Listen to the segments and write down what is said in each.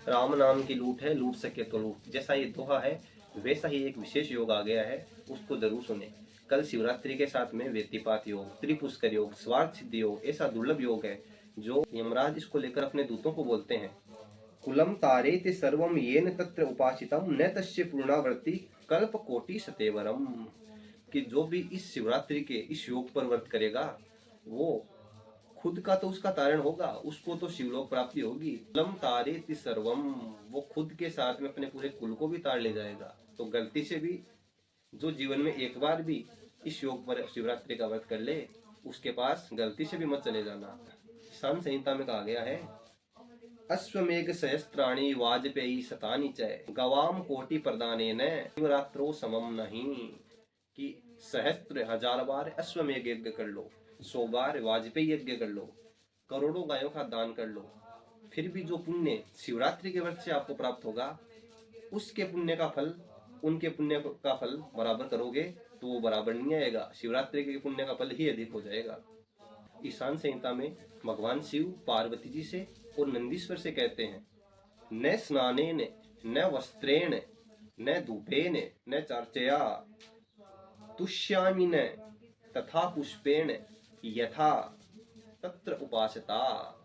राम नाम की लूट है, लूट सके तो लूट। जैसा ये दोहा है वैसा ही एक विशेष योग आ गया है, उसको जरूर सुने। कल शिवरात्रि के साथ में व्यतिपात योग, त्रिपुष्कर योग, स्वार्थ सिद्धि योग, ऐसा दुर्लभ योग है जो यमराज इसको लेकर अपने दूतों को बोलते हैं, कुलम तारेति सर्वम येन तत्र उपासितम न तस्य पूर्णावर्ति कल्प कोटि सतेवरम। कि जो भी इस शिवरात्रि के इस योग पर व्रत करेगा वो खुद का तो उसका तारण होगा, उसको तो शिवलोक प्राप्ति होगी। कुलम तारेति सर्वम, वो खुद के साथ में अपने पूरे कुल को भी तार ले जाएगा। तो गलती से भी जो जीवन में एक बार भी इस योग पर शिवरात्रि का व्रत कर ले, उसके पास गलती से भी मत चले जाना। ईशान संहिता में कहा गया है, अश्वमेघ सहस्त्राणि वाजपेयी शतानि च गवाम कोटि प्रदानेन शिवरात्रो समम नहीं। कि सहस्त्र हजार बार अश्वमेघ यज्ञ कर लो, 100 बार वाजपेयी यज्ञ कर लो, करोड़ों गायों का दान कर लो, फिर भी जो पुण्य शिवरात्रि के व्रत से आपको प्राप्त होगा उसके पुण्य का फल उनके पुण्य का फल बराबर करोगे तो वो बराबर नहीं आएगा, शिवरात्रि के पुण्य का फल ही अधिक हो जाएगा। ईशान संहिता में भगवान शिव पार्वती जी से और नंदीश्वर से कहते हैं, न स्नानेन न वस्त्रेण न धूपेन न चर्चया तुष्यामि न तथा पुष्पेण यथा तत्र उपासता।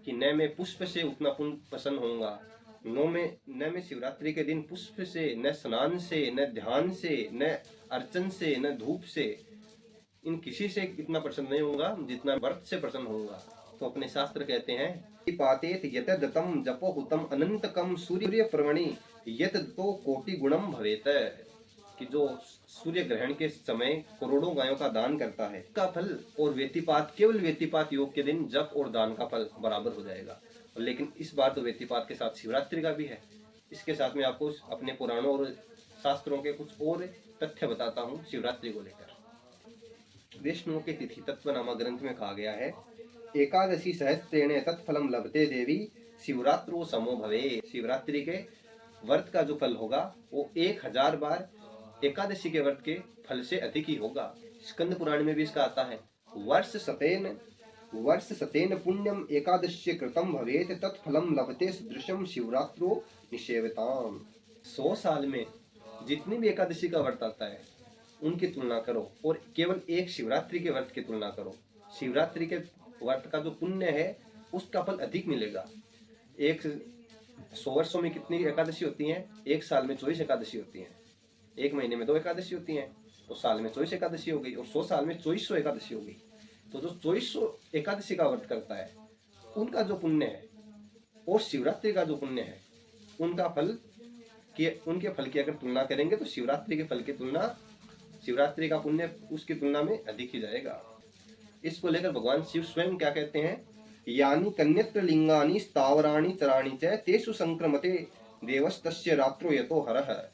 कि न मैं पुष्प से उतना प्रसन्न होऊंगा, न मैं शिवरात्रि के दिन पुष्प से, न स्नान से, न ध्यान से, न अर्चन से, न धूप से, इन किसी से इतना प्रसन्न नहीं होऊंगा जितना व्रत से प्रसन्न होऊंगा। तो अपने शास्त्र कहते हैं, पातेत यत दत्तम जपो हुतम अनंतकम सूर्य प्रवणि यत दत्तो कोटि गुणम भवेत। कि जो सूर्य ग्रहण के समय करोड़ों गायों का दान करता है का फल और व्यतिपात, केवल व्यतिपात योग के दिन जप और दान का फल बराबर हो जाएगा। लेकिन इस बार तो व्यतिपात के साथ शिवरात्रि का भी है। इसके साथ में आपको अपने पुराणों और शास्त्रों के कुछ और तथ्य बताता हूँ शिवरात्रि को लेकर। वैष्णव के तिथि तत्व नामक ग्रंथ में कहा गया है, एकादशी सहस्त्रेण तत्फलम लभते देवी शिवरात्रो समो भवे। शिवरात्रि के व्रत का जो फल होगा वो 1000 बार एकादशी के व्रत के फल से अधिक ही होगा। स्कंद पुराण में भी इसका आता है, वर्ष सतेन पुण्यम एकादशी कृतम भवेत तत्फलम लभते सदृशम शिवरात्रो निषेवताम। 100 साल में जितनी भी एकादशी का व्रत आता है उनकी तुलना करो और केवल एक शिवरात्रि के व्रत की तुलना करो। शिवरात्रि के व्रत का जो पुण्य है उसका फल अधिक मिलेगा। 100 वर्षों में कितनी एकादशी होती हैं? एक साल में 24 एकादशी होती हैं, एक महीने में 2 एकादशी होती हैं, तो साल में 24 एकादशी हो गई, और 100 साल में 2400 एकादशी हो गई। तो जो 2400 एकादशी का व्रत करता है उनका जो पुण्य है और शिवरात्रि का जो पुण्य है उनका फल उनके फल की अगर तुलना करेंगे तो शिवरात्रि के फल की तुलना, शिवरात्रि का पुण्य उसकी तुलना में अधिक ही जाएगा। इसको लेकर भगवान शिव स्वयं क्या कहते हैं, यानी कन्यत्र लिंगानी स्थावराणी चराणी च तेषु संक्रमते देवस्तस्य रात्रो यतो हरः।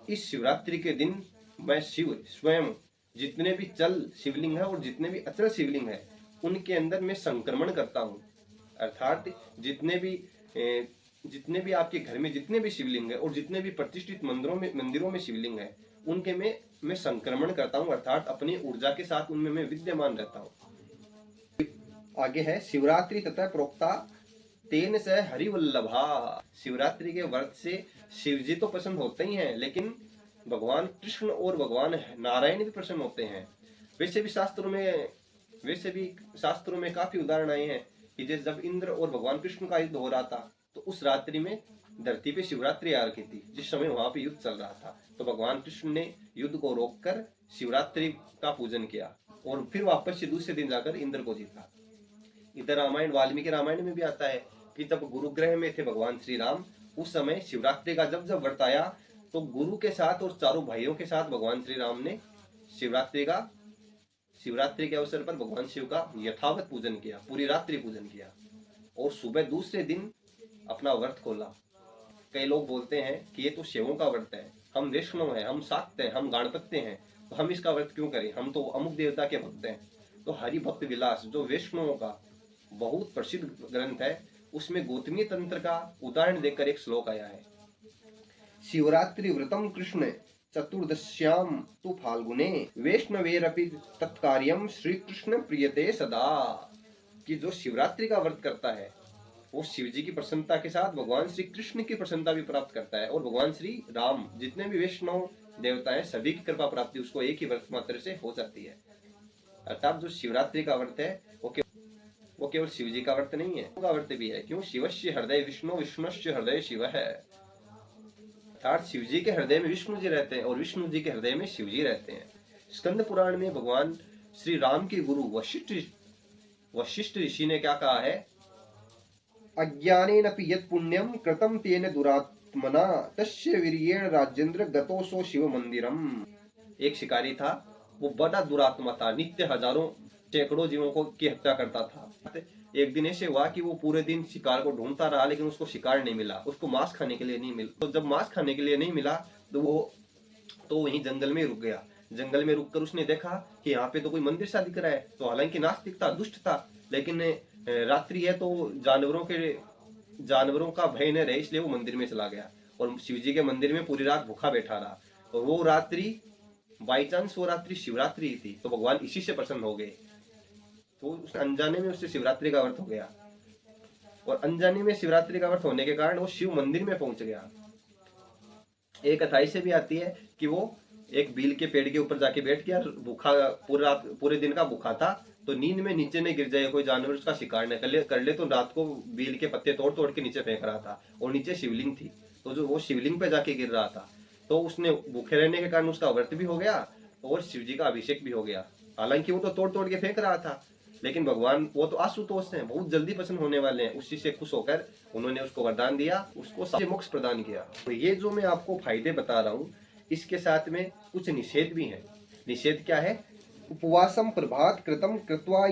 इस शिवरात्रि के दिन मैं शिव स्वयं जितने भी चल शिवलिंग है और जितने भी अचल शिवलिंग है उनके अंदर मैं संक्रमण करता हूँ। अर्थात जितने भी आपके घर में जितने भी शिवलिंग है और जितने भी प्रतिष्ठित मंदिरों में शिवलिंग है उनके में मैं संक्रमण करता हूँ, अर्थात अपनी ऊर्जा के साथ उनमें मैं विद्यमान रहता हूँ। आगे है, शिवरात्रि तथा प्रोक्ता तेन से हरिवल्लभा। शिवरात्रि के व्रत से शिव जी तो प्रसन्न होते ही हैं, लेकिन भगवान कृष्ण और भगवान नारायण भी प्रसन्न होते हैं। वैसे भी शास्त्रों में काफी उदाहरण आए हैं कि जैसे जब इंद्र और भगवान कृष्ण का युद्ध हो रहा था तो उस रात्रि में धरती पे शिवरात्रि आ रखी थी, जिस समय वहां पे युद्ध चल रहा था। तो भगवान कृष्ण ने युद्ध को रोककर शिवरात्रि का पूजन किया और फिर वापस से दूसरे दिन जाकर इंद्र को जीता। इधर रामायण, वाल्मीकि रामायण में भी आता है कि जब गुरुग्रह में थे भगवान श्री राम, उस समय शिवरात्रि का जब व्रत आया तो गुरु के साथ और चारों भाइयों के साथ भगवान श्री राम ने शिवरात्रि के अवसर पर भगवान शिव का यथावत पूजन किया, पूरी रात्रि पूजन किया और सुबह दूसरे दिन अपना व्रत खोला। कई लोग बोलते हैं कि ये तो शिवों का व्रत है, हम वैष्णव हैं, हम शाक्त हैं, हम गणपत्य हैं, तो हम इसका व्रत क्यों करें, हम तो अमुक देवता के भक्त हैं। तो हरि भक्त विलास जो वैष्णवों का बहुत प्रसिद्ध ग्रंथ है उसमें गौतमी तंत्र का उदाहरण देकर एक श्लोक आया है, शिवरात्रि व्रतम कृष्ण चतुर्दश्याम तु फाल्गुने वैष्णवेरपि तत्कार्यम श्री कृष्ण प्रियते सदा। कि जो शिवरात्रि का व्रत करता है वो शिव जी की प्रसन्नता के साथ भगवान श्री कृष्ण की प्रसन्नता भी प्राप्त करता है, और भगवान श्री राम जितने भी वैष्णव देवता है सभी की कृपा प्राप्ति उसको एक ही व्रत मात्र से हो जाती है। अर्थात जो शिवरात्रि का व्रत है वो केवल शिव जी का व्रत नहीं है, का व्रत भी है। क्यों? शिवस्य हृदय विष्णु, विष्णुस्य हृदय शिव है। अर्थात शिव जी के हृदय में विष्णु जी रहते हैं और विष्णु जी के हृदय में शिव जी रहते हैं। स्कंद पुराण में भगवान श्री राम के गुरु वशिष्ठ ऋषि ने क्या कहा है? अज्ञानेनपि यत् पुण्यम कृतं तेन दुरात्मना तस्य वीर्येण राजेंद्र गतोसो शिव मंदिरम। एक शिकारी था, वो बड़ा दुरात्मा था, नित्य हजारों सैकड़ों जीवों को की हत्या करता था। एक दिन ऐसे हुआ कि वो पूरे दिन शिकार को ढूंढता रहा, लेकिन उसको शिकार नहीं मिला, उसको मांस खाने के लिए नहीं मिला। तो जब मांस खाने के लिए नहीं मिला तो वो वहीं जंगल में रुक गया। जंगल में रुककर उसने देखा कि यहाँ पे तो कोई मंदिर सा दिख रहा है। तो हालांकि नास्तिक था, दुष्ट था, लेकिन रात्रि है तो जानवरों का भय न रहे, इसलिए वो मंदिर में चला गया और शिव जी के मंदिर में पूरी रात भूखा बैठा रहा। और वो रात्रि बाई चांस वो रात्रि शिवरात्रि थी, तो भगवान इसी से प्रसन्न हो गए। तो अनजाने में उससे शिवरात्रि का व्रत हो गया, और अनजाने में शिवरात्रि का व्रत होने के कारण वो शिव मंदिर में पहुंच गया। एक कथाई से भी आती है कि वो एक बील के पेड़ के ऊपर जाके बैठ गया, भूखा पूरे दिन का भूखा था। तो नींद में नीचे न गिर जाए, कोई जानवर उसका शिकार न कर ले, तो रात को बील के पत्ते तोड़ तोड़ के नीचे फेंक रहा था, और नीचे शिवलिंग थी। तो जो वो शिवलिंग पे जाके गिर रहा था, तो उसने भूखे रहने के कारण उसका व्रत भी हो गया और शिव जी का अभिषेक भी हो गया। हालांकि वो तो तोड़ तोड़ के फेंक रहा था, लेकिन भगवान वो तो आशुतोष हैं, बहुत जल्दी प्रसन्न होने वाले हैं। उसी से खुश होकर उन्होंने उसको वरदान दिया, उसको मोक्ष प्रदान किया। तो ये जो मैं आपको फायदे बता रहा हूँ, इसके साथ में कुछ निषेध भी हैं। निषेध क्या है? उपवासम प्रभात कृतम कृत्वा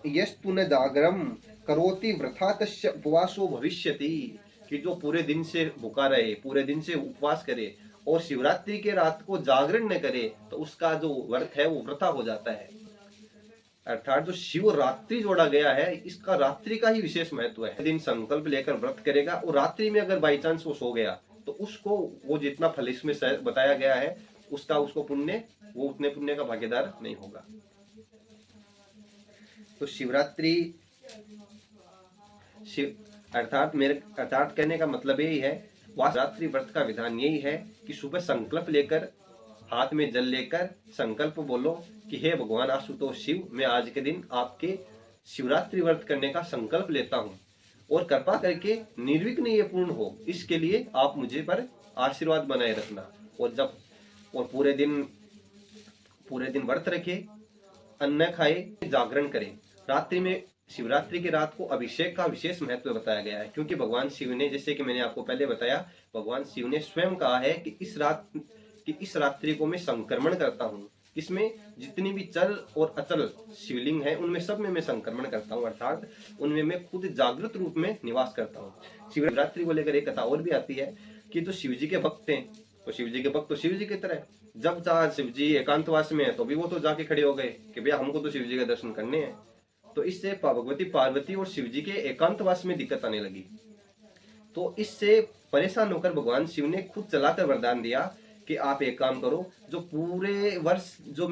यस्तु न जागरम करोति वृथा तस्य उपवासो भविष्यति। कि जो पूरे दिन से भूखा रहे, पूरे दिन से उपवास करे और शिवरात्रि के रात को जागरण न करे, तो उसका जो व्रत है वो वृथा हो जाता है। अर्थात जो शिवरात्रि जोड़ा गया है, इसका रात्रि का ही विशेष महत्व है। दिन संकल्प लेकर व्रत करेगा और रात्रि में अगर बाई चांस वो सो गया, तो उसको वो जितना फल इसमें बताया गया है उसको पुण्य, वो उतने पुण्य का भागीदार नहीं होगा। तो शिवरात्रि अर्थात कहने का मतलब यही है, शिवरात्रि व्रत का विधान यही है कि सुबह संकल्प लेकर, हाथ में जल लेकर संकल्प बोलो कि हे भगवान आशुतोष शिव, मैं आज के दिन आपके शिवरात्रि व्रत करने का संकल्प लेता हूँ, और कृपा करके निर्विघ्न ये पूर्ण हो, इसके लिए आप मुझे पर आशीर्वाद बनाए रखना। और पूरे दिन व्रत रखे, अन्न खाए, जागरण करें। रात्रि में, शिवरात्रि की रात को अभिषेक का विशेष महत्व बताया गया है, क्योंकि भगवान शिव ने, जैसे कि मैंने आपको पहले बताया, भगवान शिव ने स्वयं कहा है कि इस रात्रि को मैं संक्रमण करता हूँ। इसमें जितनी भी चल और अचल शिवलिंग है, उनमें सब में मैं संक्रमण करता हूँ, अर्थात उनमें मैं खुद जागृत रूप में निवास करता हूँ। शिवरात्रि को लेकर एक कथा और भी आती है कि जो शिव जी के भक्त हैं, तो शिव जी के भक्त तो शिव जी की तरह, जब चाहे शिव जी एकांतवास में है तो भी वो तो जाके खड़े हो गए कि भैया हमको तो शिव जी के दर्शन करने हैं। तो इससे भगवती पार्वती और शिव जी के एकांतवास में दिक्कत आने लगी। तो इससे परेशान होकर भगवान शिव ने खुद चलाकर वरदान दिया कि आप एक काम करो, जो पूरे वर्ष जो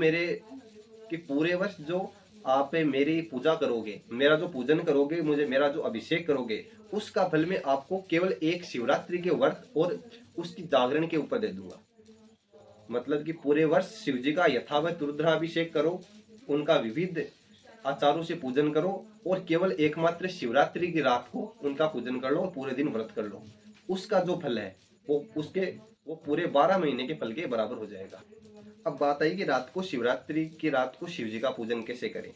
आप मेरी पूजा करोगे, मेरा जो पूजन करोगे, मेरा जो अभिषेक करोगे, उसका फल मैं आपको केवल एक शिवरात्रि के व्रत और उसकी जागरण के ऊपर दे दूंगा। मतलब कि पूरे वर्ष शिव जी का यथावत रुद्राभिषेक करो, उनका विविध आचारों से पूजन करो, और केवल एकमात्र शिवरात्रि की रात को उनका पूजन कर लो और पूरे दिन व्रत कर लो। उसका जो फल है वो पूरे 12 महीने के फल के बराबर हो जाएगा। अब बात आई कि शिवरात्रि की रात को शिव जी का पूजन कैसे करें।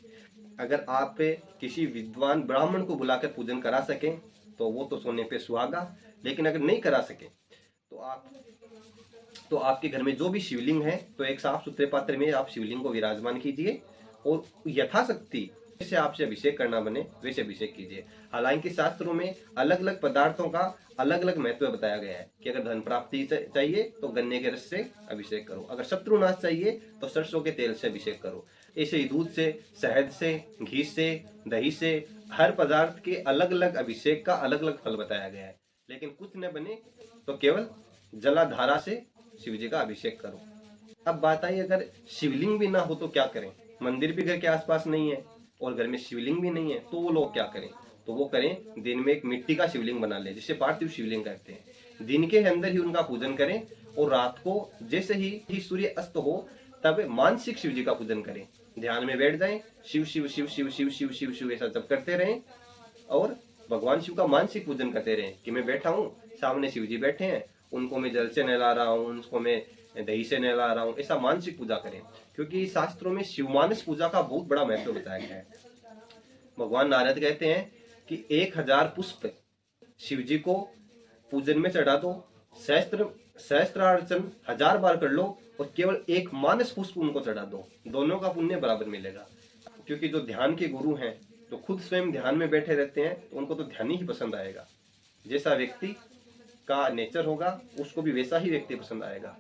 अगर आप किसी विद्वान ब्राह्मण को बुलाकर पूजन करा सकें तो वो तो सोने पे सुहागा, लेकिन अगर नहीं करा सके तो आपके घर में जो भी शिवलिंग है, तो एक साफ सुथरे पात्र में आप शिवलिंग को विराजमान कीजिए और यथाशक्ति जैसे आपसे अभिषेक करना बने वैसे अभिषेक कीजिए। हालांकि शास्त्रों में अलग अलग पदार्थों का अलग अलग महत्व बताया गया है कि अगर धन प्राप्ति चाहिए तो गन्ने के रस से अभिषेक करो, अगर शत्रुनाश चाहिए तो सरसों के तेल से अभिषेक करो। ऐसे ही दूध से, शहद से, घी से, दही से, हर पदार्थ के अलग अलग अभिषेक का अलग अलग फल बताया गया है। लेकिन कुछ न बने तो केवल जलाधारा से शिव जी का अभिषेक करो। अब बात आई, अगर शिवलिंग भी ना हो तो क्या करें। मंदिर भी घर के आसपास नहीं है और घर में शिवलिंग भी नहीं है, तो वो लोग क्या करें। तो वो करें, दिन में एक मिट्टी का शिवलिंग बना ले, जिसे पार्थिव शिवलिंग कहते हैं। दिन के अंदर ही उनका पूजन करें, और रात को जैसे ही सूर्य अस्त हो तब मानसिक शिव जी का पूजन करें। ध्यान में बैठ जाएं, शिव शिव शिव शिव शिव शिव शिव शिव ऐसा जप करते रहें, और भगवान शिव का मानसिक पूजन करते रहें कि मैं बैठा हूँ, सामने शिव जी बैठे हैं, उनको मैं जल से नहला रहा हूँ, उनको मैं दही से नहला रहा हूँ, ऐसा मानसिक पूजा करें। क्योंकि शास्त्रों में शिव मानस पूजा का बहुत बड़ा महत्व बताया गया है। भगवान नारद कहते हैं कि 1000 पुष्प शिव जी को पूजन में चढ़ा दो, सहस्त्रार्चन 1000 बार कर लो, और केवल एक मानस पुष्प उनको चढ़ा दो, दोनों का पुण्य बराबर मिलेगा। क्योंकि जो ध्यान के गुरु हैं, जो खुद स्वयं ध्यान में बैठे रहते हैं, तो उनको तो ध्यान ही पसंद आएगा। जैसा व्यक्ति का नेचर होगा, उसको भी वैसा ही व्यक्ति पसंद आएगा।